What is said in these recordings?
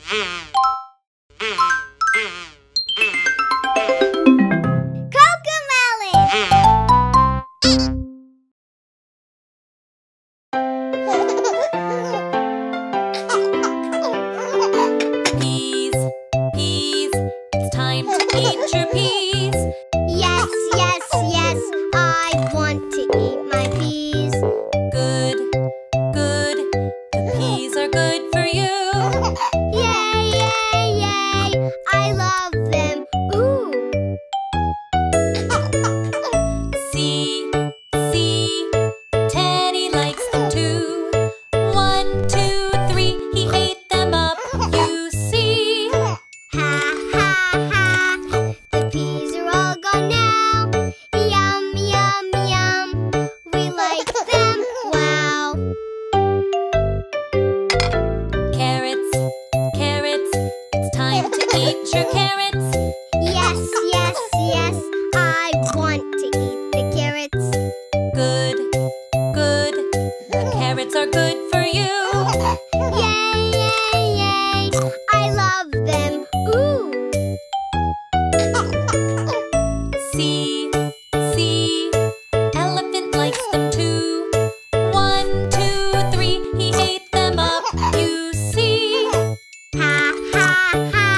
Peas, peas, it's time to eat your peas. Yes, yes, yes, I want to eat my peas. Good, good, the peas are good for you. Yay, yay, yay, I love them. Ooh. See, see, Teddy likes them too. 1, 2, 3, he ate them up, you see. Ha, ha, ha, the peas are all gone now. Yum, yum, yum, we like them, wow. Carrots, carrots, it's time to eat your carrots. Yes, yes, yes, I want to eat the carrots. Good, good, the carrots are good for you. Yay, yay, yay, I love them, ooh. See, see, elephant likes them too. 1, 2, 3, he ate them up, you see. Ha, ha, ha,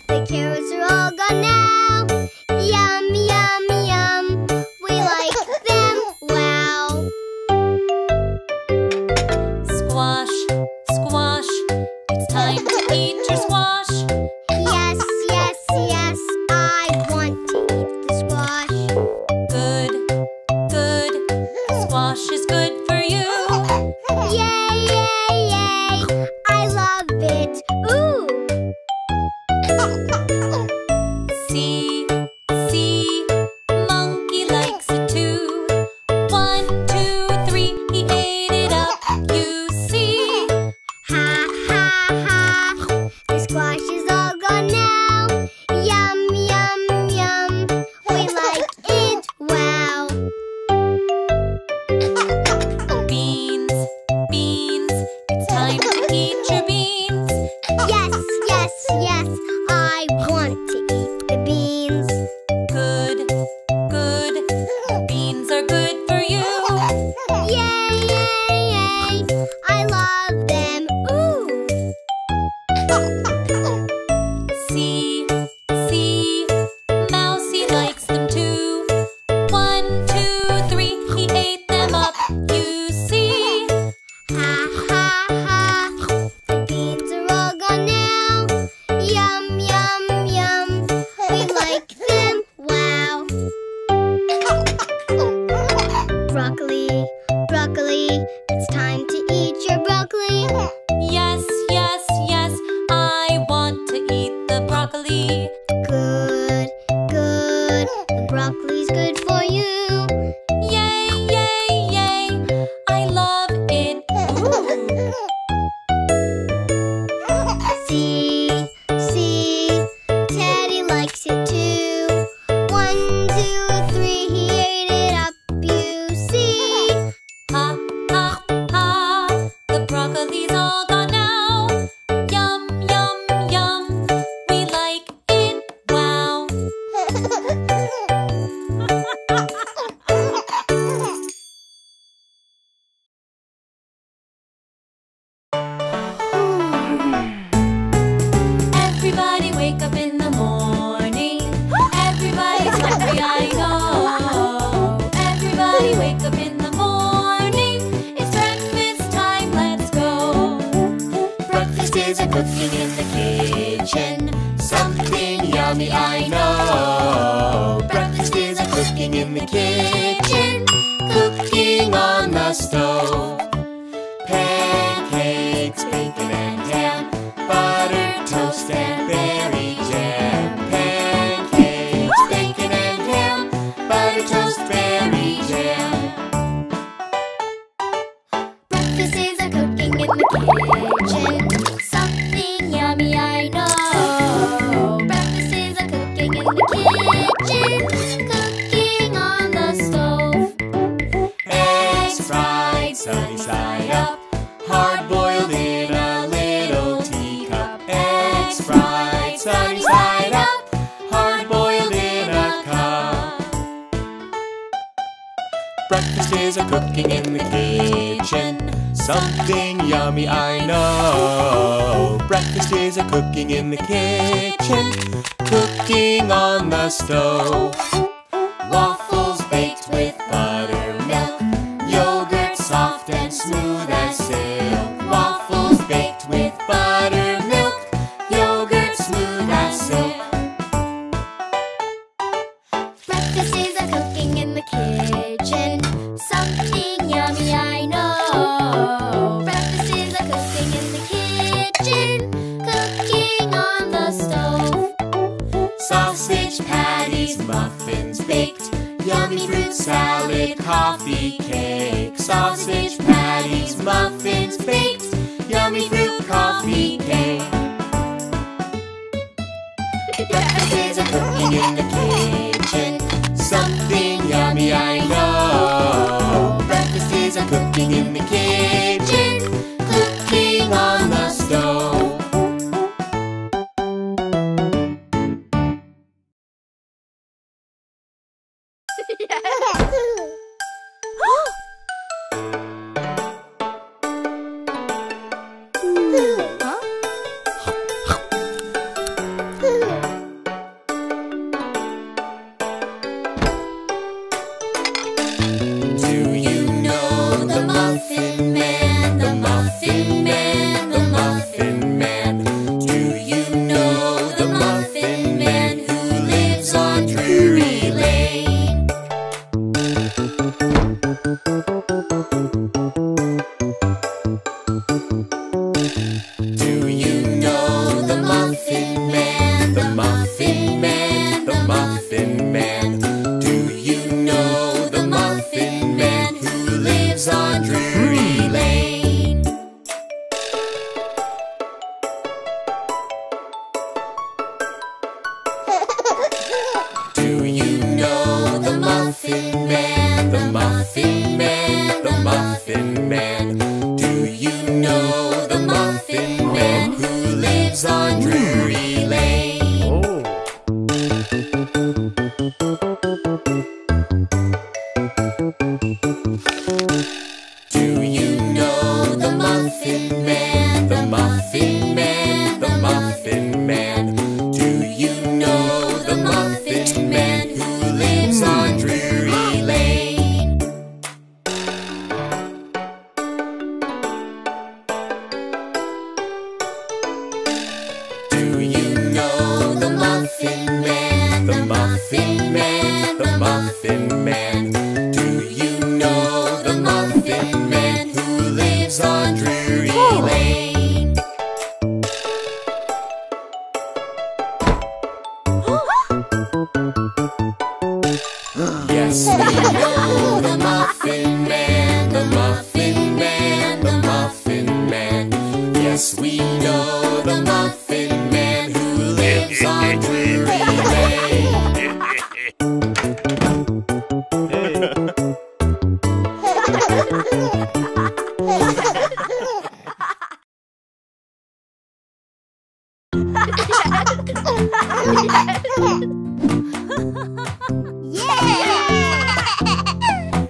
the carrots are all gone now. Yum, yum, yum, we like them, wow. Squash, squash, it's time to eat your squash. Yes, yes, yes, I want to eat the squash. Good, good, squash is good for you. Yay, yay, yay, I love it, ooh. See, see, monkey likes it too. 1, 2, 3, he ate it up, you see. Ha, ha, ha, the squash is all gone now. Yum, yum, yum, we like it, wow. Beans, beans, it's time to eat your beans. Yes, yes, yes, I want to eat the beans. Good, good, beans are good for you. Yay, yay, yay, I love them, ooh. See, see, Mousy likes them too. 1, 2, 3, he ate them up, you see. Ha, ha, ha, the beans are all gone now. Yum, yum, yum, we like them, wow. Broccoli, broccoli, it's time to eat your broccoli. Yes, yes, yes, I want to eat the broccoli. Good, good, the broccoli's good for you. Yay, yay, yay, I love it. Ooh. See, see, Teddy likes it too. 1, 2, 3, he ate it up, you see. Ha, ha, ha, the broccoli's all gone now. Yum, yum, yum, we like it, wow. Everybody wake up in the morning. Everybody's hungry, I know. Everybody wake up in the morning. It's breakfast time, let's go. Breakfast is a cooking in the kitchen. Something yummy, I know. Breakfast is a cooking in the kitchen. Cooking on the stove. Pancakes, bacon and ham, butter, toast and berry jam. Pancakes, bacon and ham, butter, toast, berry jam. Breakfast is a cooking in the kitchen. Something yummy, I know. Breakfast is a cooking in the kitchen. sunny side up, hard-boiled in a cup. Breakfast is a cooking in the kitchen, something yummy I know. Breakfast is a cooking in the kitchen, cooking on the stove. Waffles baked with buttermilk, yogurt soft and smooth as silk. Waffles baked with buttermilk, yogurt smooth as silk. Breakfast is a cooking in the kitchen, something yummy I know. Breakfast is a cooking in the kitchen, cooking on the stove. Sausage patties, muffins baked, yummy fruit salad, coffee cake. Sausage patties, muffins baked, yummy fruit coffee cake. Breakfast is a cooking in the kitchen, something yummy I know. Breakfast is a cooking in the kitchen, cooking on the stove. Do you know the Muffin Man? The Muffin Man, the Muffin Man. Do you know the Muffin Man who lives on Drury Lane? Do you know the Muffin Man? The Muffin Man, the Muffin Man. Do you know the Muffin Man who lives on Drury Lane? Do you know the Muffin Man? The Muffin Man, the Muffin Man. Do you know the Muffin Man who lives on Drury Lane? Do you know the Muffin Man? The Muffin Man, the Muffin Man. Do you know the Muffin Man who lives on Drury Lane? Do you know the Muffin Man? The Muffin Man, the Muffin Man. Do you know the Muffin Man who lives on Drury Lane? Yes, we know the Muffin Man, the Muffin Man, the Muffin Man. Yes, we know the Muffin Man who lives on Drury Lane.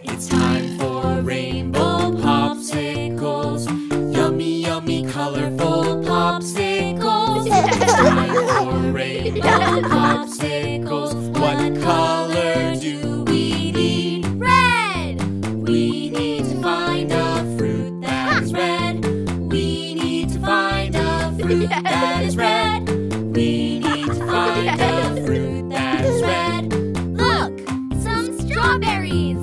It's time for rainbow popsicles, yummy, yummy, colorful popsicles. It's time for rainbow popsicles. What color do we need? Red! We need to find a fruit that is red. We need to find a fruit that is red. We need to find a fruit that is red. Look! Some strawberries!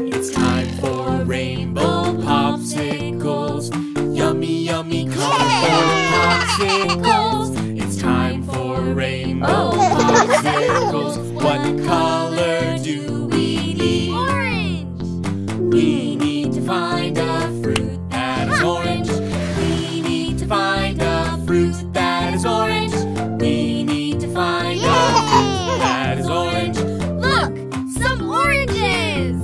It's time for rainbow popsicles, yummy, yummy, colorful popsicles. It's time for rainbow popsicles. What color do we need? Orange! We need to find a fruit that is orange. We need to find a fruit that is orange. We need to find a fruit that is orange. Look! Some oranges!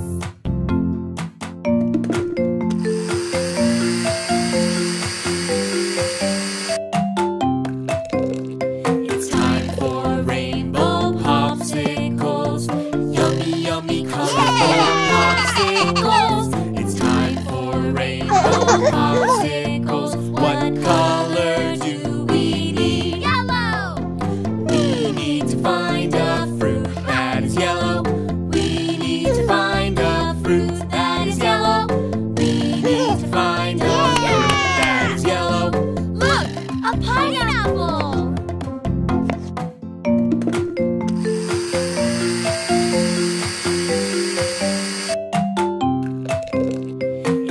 yummy, colorful popsicles. It's time for rainbow popsicles. What color do we need? Yellow! We need to find a fruit that is yellow. We need to find a fruit that is yellow. We need to find a fruit that is yellow. Look! A pineapple!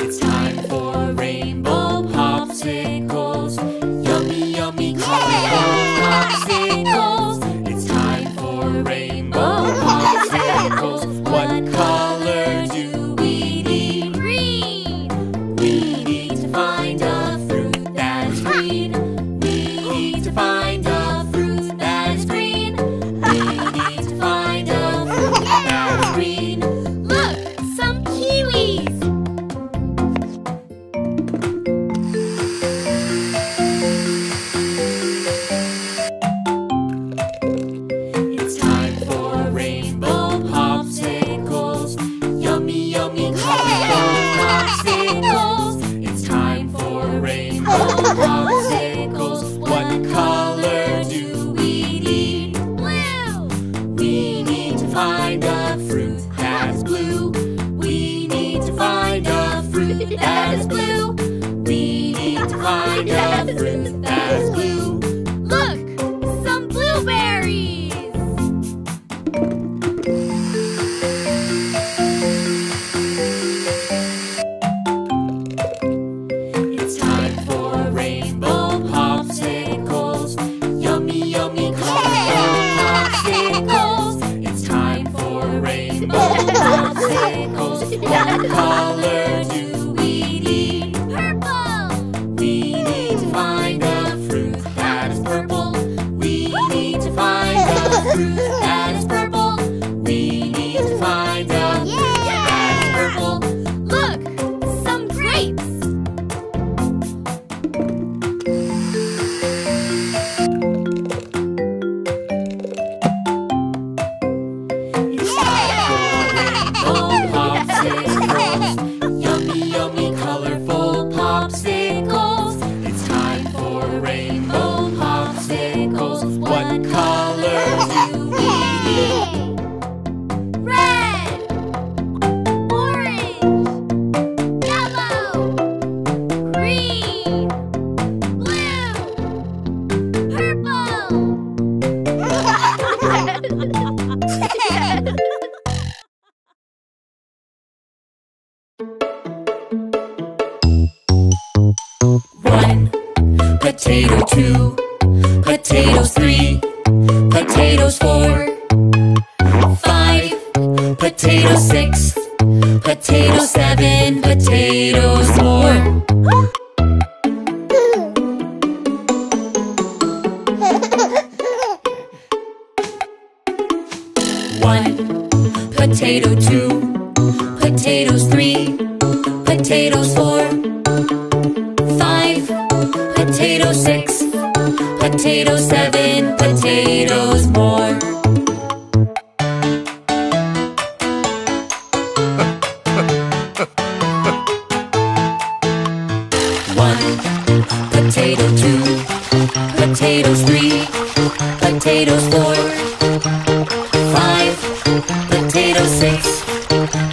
It's time for rainbow popsicles. Yummy, yummy, colorful popsicles. It's time for rainbow popsicles. What color do we need? Green! We need to find a fruit that is green. We need to find a fruit that is green. We need to find a fruit that is green. Look! Some kiwis! It's time for rainbow popsicles. Yummy, yummy, colorful popsicles. It's time for rainbow popsicles. What color do we need? Blue! We need to find a fruit that is blue. We need to find a fruit that is blue. We need to find a fruit that is blue. Look! Some blueberries! It's time for rainbow popsicles. Yummy, yummy, colorful popsicles. It's time for rainbow popsicles. What color do we need? Purple! We need to find a fruit that is purple. We need to find a fruit that is purple. We need to find a fruit that is purple. Look! Some grapes! It's time for rainbow popsicles. Yummy, yummy, colorful popsicles. It's time for rainbow popsicles. What color do we need? Red! Orange! Yellow! Green! Blue! Purple! One, potato, two, potatoes, three, potatoes, four, five, potatoes, six, potatoes, seven, potatoes, more. One, potato, two, potatoes, three, potatoes, four, five, potatoes, six, potatoes, seven, potatoes, more. One, potato, two, potatoes, three, potatoes, four, five, potatoes, six,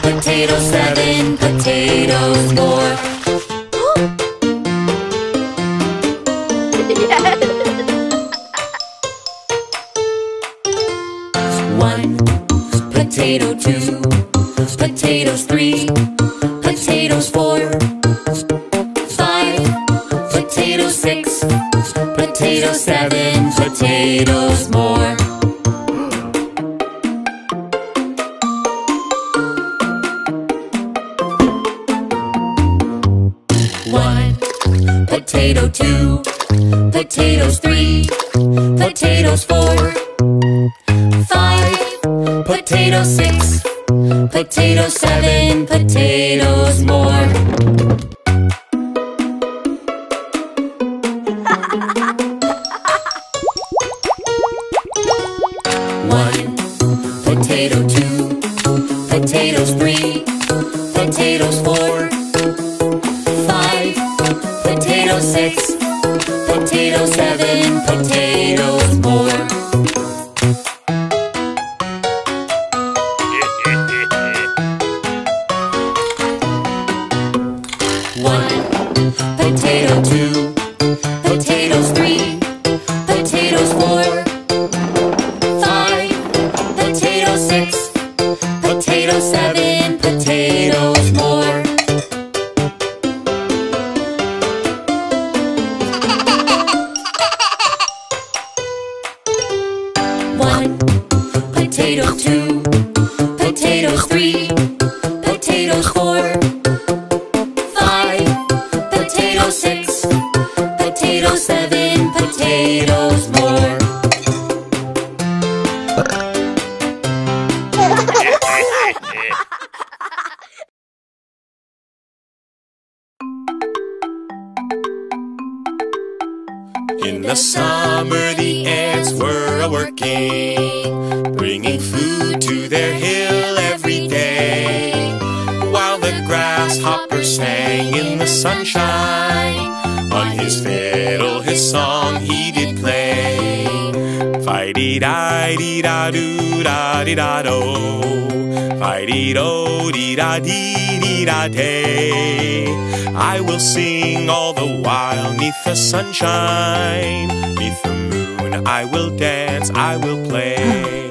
potatoes, seven, potatoes, more. One, potato, two, potatoes, three, potatoes, four, five, potatoes, six, potatoes, seven, potatoes, more. One, potato, two, potatoes, three, potatoes, four, five, potatoes, six, potatoes, seven, potatoes, more. One, potato, two, Potatoes 3, potatoes 4, 5, potatoes 6, potatoes 7, potatoes more. 1, potato 2, potatoes 3, potatoes 4, 5, potatoes 6, potatoes 7, potatoes more. 1, potato 2, potatoes 3, potatoes 4, 5, potatoes 6, potatoes 7, potatoes more. In the summer the ants were a-working, bringing food to their hill every day, while the grasshopper sang in the sunshine. On his fiddle his song he did play. Fi-dee-di-dee-da-doo-da-dee-da-do, Fi-dee-do-dee-da-dee-dee-da-day. I will sing all the while neath the sunshine. Neath the moon I will dance, I will play.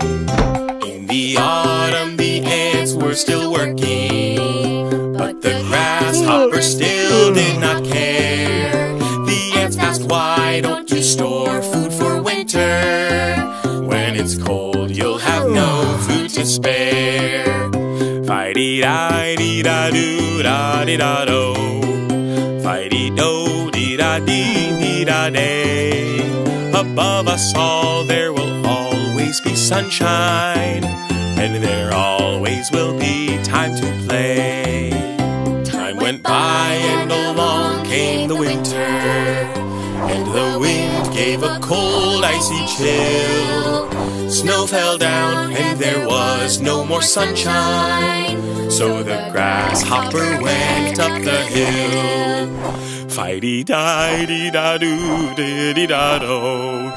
In the autumn the ants were still working, but the grasshopper still did not care. The ants asked, why don't you store food for winter? When it's cold you'll have no food to spare. Fi-dee-di-dee-da-doo-da-dee-da-do, Fi-dee-do-dee-da-dee-dee-da-day. Above us all there will always be sunshine, and there always will be time to play. Time went by and along came the winter, and the wind gave a cold icy chill. Snow fell down and there was no more sunshine, so the grasshopper went up the hill. Fi-dee-di-dee-da-doo-dee-dee-da-do,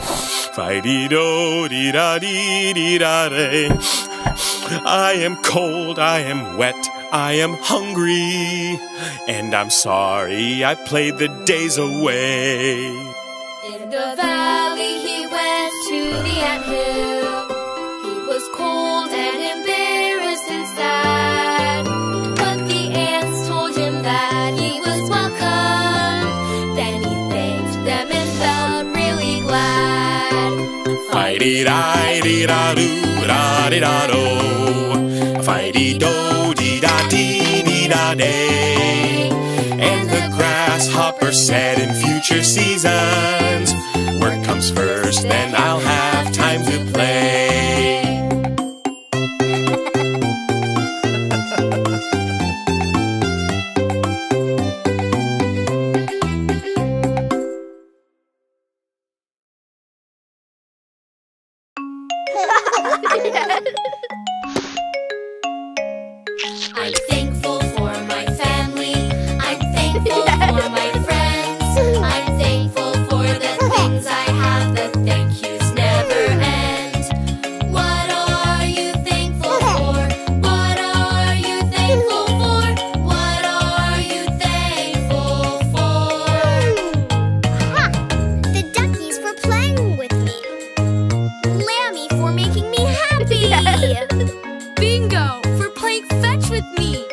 Fi-dee-do-dee-da-dee-dee-da-day. I am cold, I am wet, I am hungry, and I'm sorry I played the days away. In the valley he went to the anthill. He was cold and embarrassed and sad, but the ants told him that he was welcome. Then he thanked them and felt really glad. Fi-dee-di-dee-da-doo-da-dee-da-do, Fi-dee-do-dee-da-dee-dee-da-day. And the grasshopper said, in future seasons, work comes first, then I'll have time to play. I'm thankful for my family. I'm thankful for my friends. I'm thankful for the things I have. The thank yous never end. What are you thankful for? What are you thankful for? What are you thankful for? Ha! The duckies for playing with me. Lammy for making me happy. Bingo for playing fetch with me.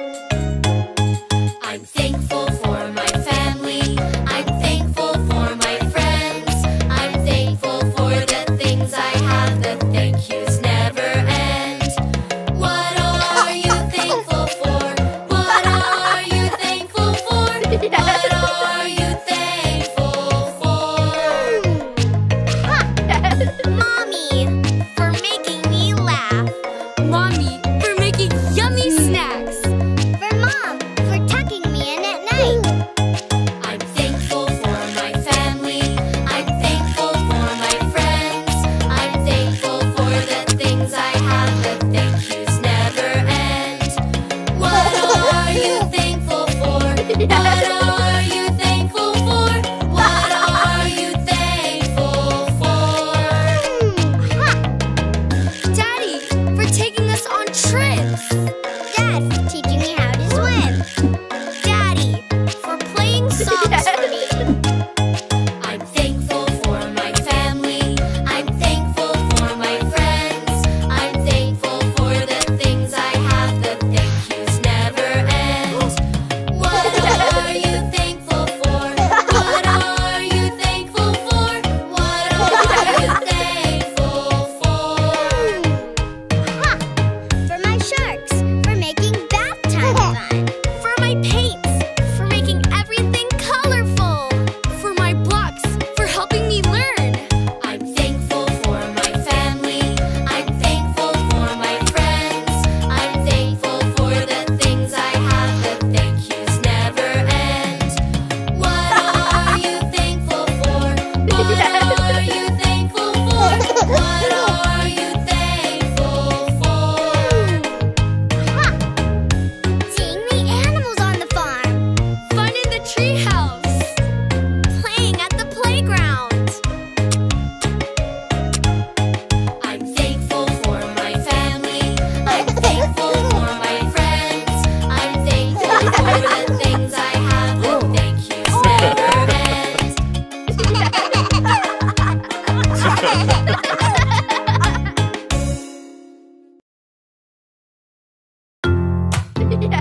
Hey!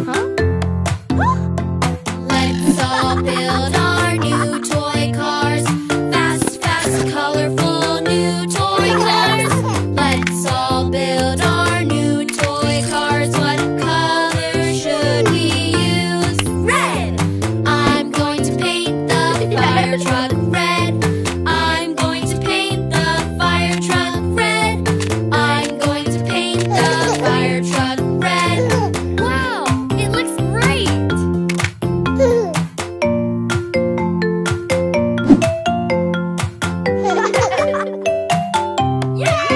Huh? Let's all build our new toy cars. Fast, fast, colorful new toy cars. Let's all build our new toy cars. What color should we use? Red! I'm going to paint the fire truck red. I'm going to paint the fire truck red. I'm going to paint the fire truck red. Wow, it looks great! Yeah!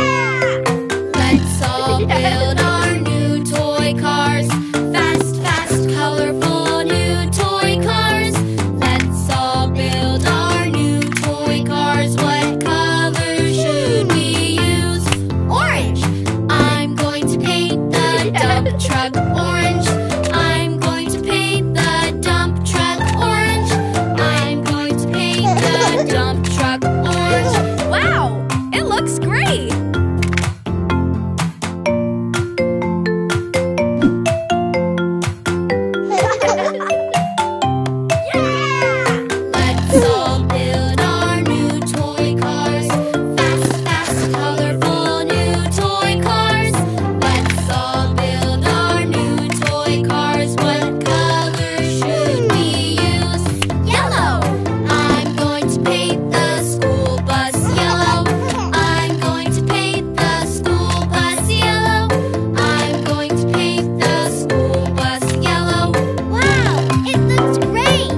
Let's all build our new toy cars. Fast, fast, colorful new toy cars. Let's all build our new toy cars. What color should we use? Orange! I'm going to paint the dump truck orange. I'm going to paint the dump truck orange. I'm going to paint the dump truck orange. Wow! It looks great! Let's all build our new toy cars. Fast, fast, colorful new toy cars. Let's all build our new toy cars. What color should we use? Yellow! I'm going to paint the school bus yellow. I'm going to paint the school bus yellow. I'm going to paint the school bus yellow. Wow, it looks great!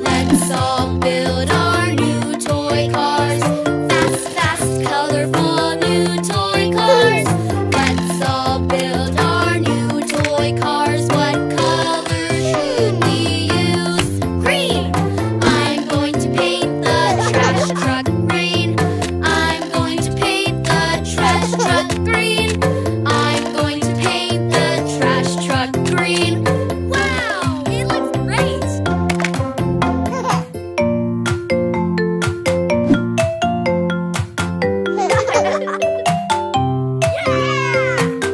Let's all build our new toy cars. Fast, fast, colorful new toy cars. Let's all build our new toy cars. What color should we use? Green! I'm going to paint the trash truck green. I'm going to paint the trash truck green. I'm going to paint the trash truck green. Wow, it looks great!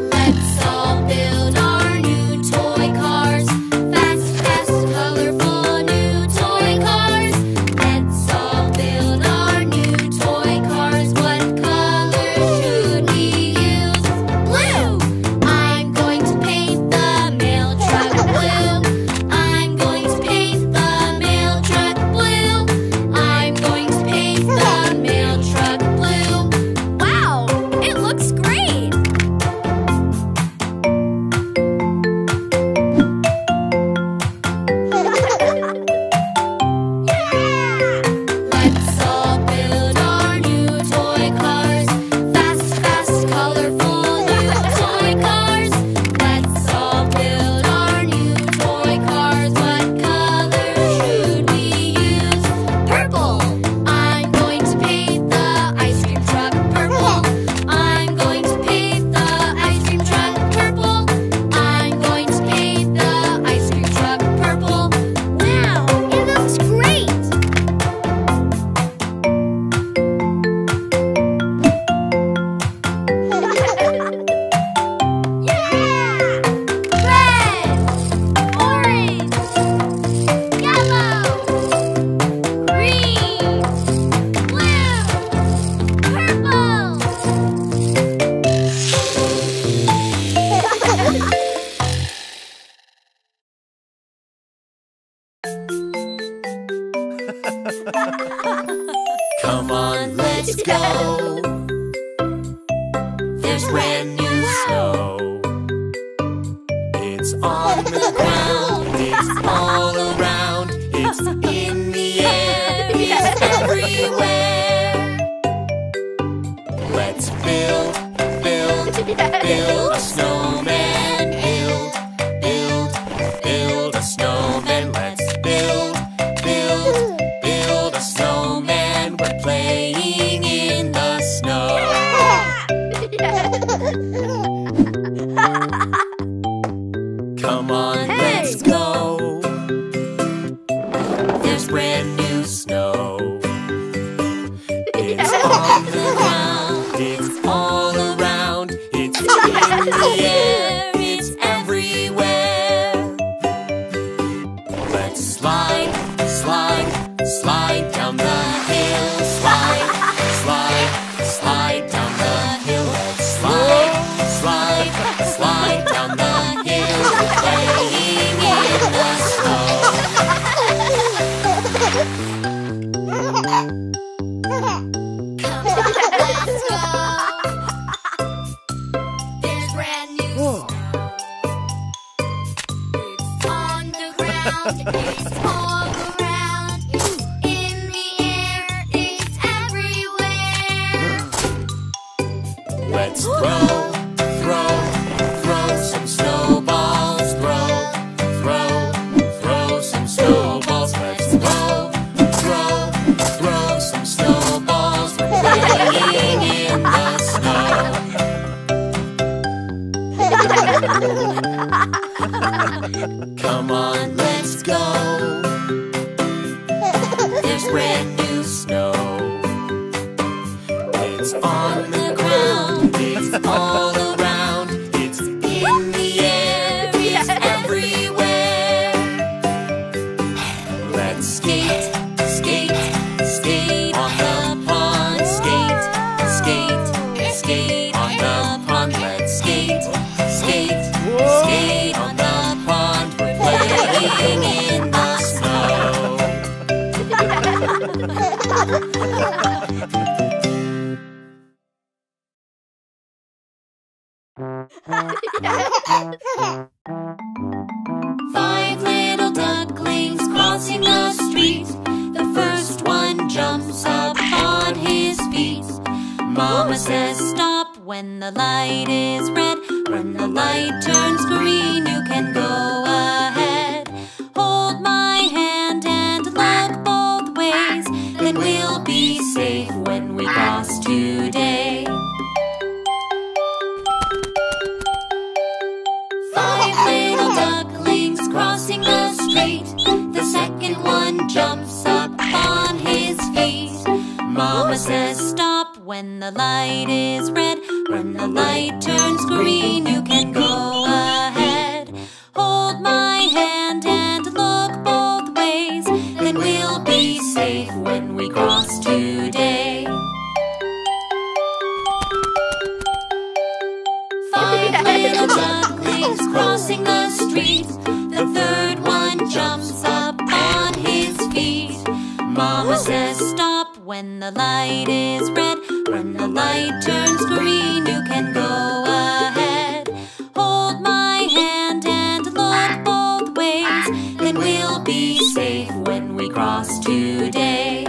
Let's all build our new toy cars. Fast, fast, colorful new toy cars. Let's all build our new toy cars. What color should we use? Blue! I'm going to paint the mail truck blue. I'm going to paint the mail truck blue. I'm going to paint the mail truck blue. Wow, it looks great! Let's all build our new toy cars. Fast, fast, colorful new toy cars. Let's all build our new toy cars. What color should we use? Purple! I'm going to paint the ice cream truck purple. I'm going to paint the ice cream truck purple. I'm going to paint the ice cream truck purple. Wow, it looks great! Red, orange, yellow, green, blue, purple. Come on, let's go. There's brand new snow. It's on the ground, it's all around, it's in the air, it's everywhere. Let's build, build, build a snowman. Build, build, build a snowman. Let's build, build, build a snowman. We're playing in the snow. Come on, let's go. Slide, slide, slide down the hill. Slide, slide, slide down the hill. Slide, slide, slide down the hill. Playing in the snow. Let's go. There's brand new snow. It's on the ground. It's all around. It's in the air. It's everywhere. Let's throw, throw, throw some snowballs. Throw, throw, throw some snowballs. Let's throw, throw, throw some snowballs. We're playing in the snow. Come on, let's go. There's brand new snow. It's on the ground, it's all around, it's in the air, it's everywhere. Let's skate, skate, skate on the pond. Skate, skate, skate on the pond. Let's skate, skate, skate on the pond. We're playing in the snow. Five little ducklings crossing the street. The first one jumps up on his feet. Mama says stop when the light is red. When the light turns green, you can go ahead. Hold my hand and look both ways. Then we'll be safe when we cross today. Five little ducklings crossing the street. The second one jumps up on his feet. Mama says stop when the light is red. When the light turns green, you can go ahead. Hold my hand and look both ways. Then we'll be safe when we cross today. Five little ducklings crossing the street. The third one jumps up on his feet. Mama says stop when the light is red. When the light turns green, you can go ahead. Hold my hand and look both ways. Then we'll be safe when we cross today.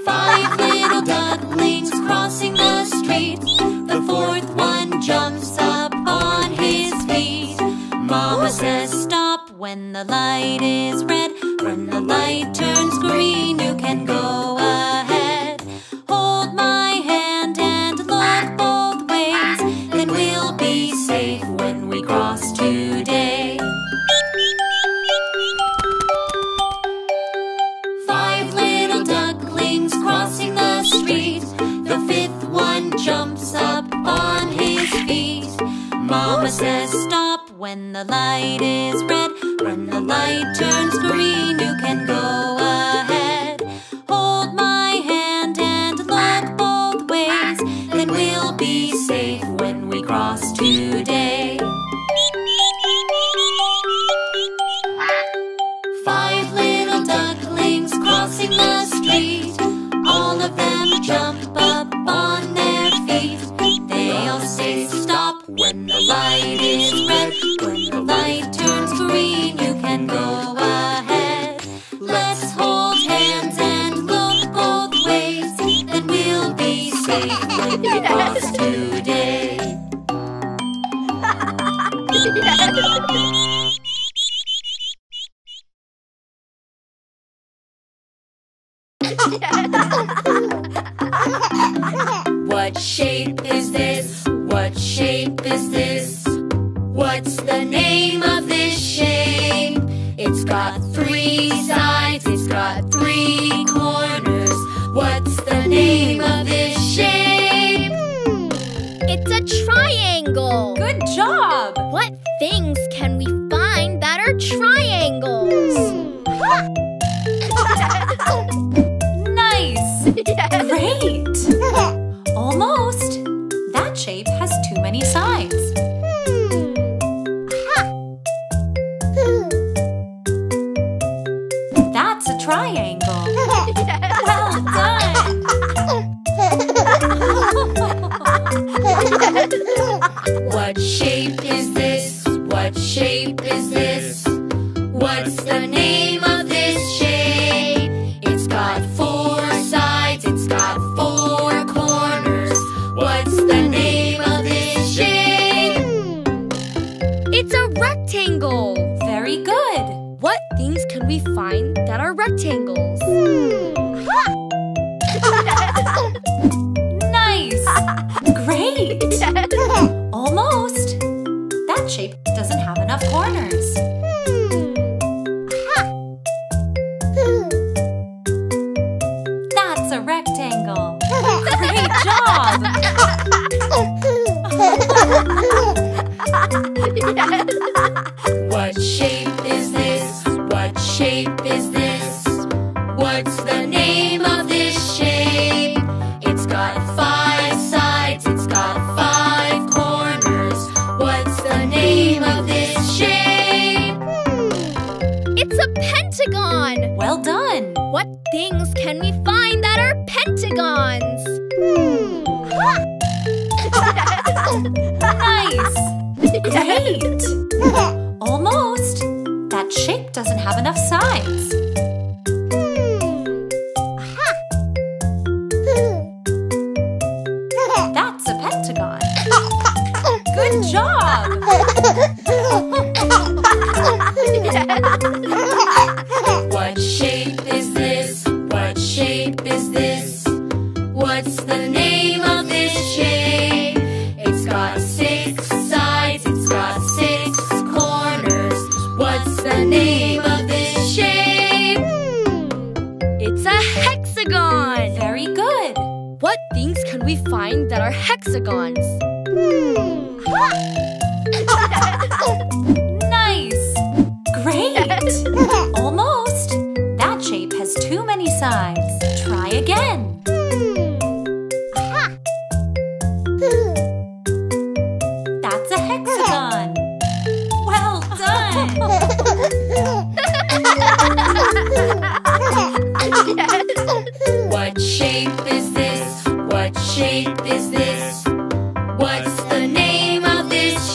Five little ducklings crossing the street. The fourth one jumps up on his feet. Mama says stop when the light is red. When the light turns green, you can go ahead. Hold my hand and look both ways. Then we'll be safe when we cross today. Five little ducklings crossing the street. The fifth one jumps up on his feet. Mama says stop when the light is red. When the light turns green, you can go ahead. Hold my hand and look both ways. Then we'll be safe when we cross today. Five little ducklings crossing the street. All of them jump up on their feet. They all say stop when the light is red. When the light turns green, you can go ahead. Let's hold hands and look both ways. Then we'll be safe when we cross today. What shape is this? What shape is this? What's the name of this shape? It's got 3 sides, it's got 3 corners. What's the name of this shape? It's a triangle. Good job! What things can we find that are triangles? Nice! Great! Almost. That shape has too many sides. That's a triangle. Well done! What shape is this? What shape is this? What's the name of this shape? It's got 4 sides, it's got 4 corners. What's the name of this shape? It's a rectangle. Very good. What things can we find that are rectangles? Nice! Great! Almost. That shape doesn't have enough corners. That's a rectangle. Great job! What shape is this? What shape is this? What's the name of this shape? It's got 5 sides, it's got 5 corners. What's the name of this shape? It's a pentagon. Well done! What things can we find that are pentagons? Nice! Great! Almost. That shape doesn't have enough sides. That's a pentagon. Good job! What shape is this? What shape is this? What's the name of this shape? It's got 6 sides, it's got 6 corners. What's the name of this shape? It's a hexagon. Very good. What things can we find that are hexagons? Nice! Great! Almost. That shape has too many sides. Try again. That's a hexagon. Well done! What shape is this? What shape is this? What's the name of this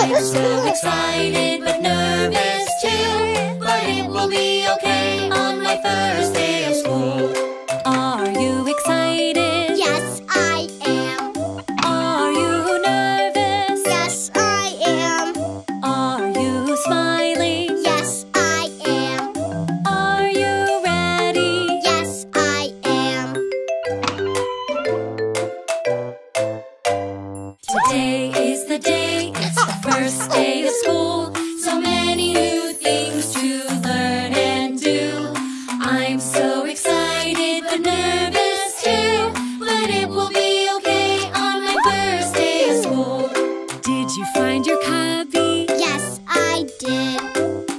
I'm so excited but nervous too, but it will be okay on my first day of school. Are you excited? Yes, I am. Are you nervous? Yes, I am. Are you smiling? Yes, I am. Are you ready? Yes, I am. Today is the day, it's the first day of school. So many new things to learn and do. I'm so excited but nervous too, but it will be okay on my first day of school. Did you find your cubby? Yes, I did.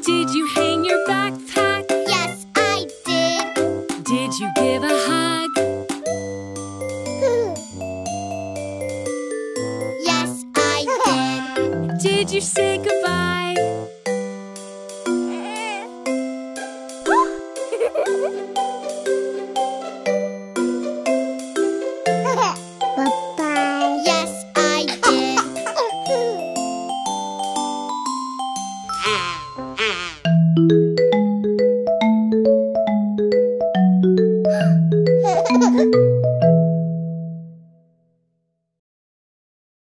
Did you hang your backpack? Yes, I did. Did you give a hug? Yes, I did. Did you say goodbye?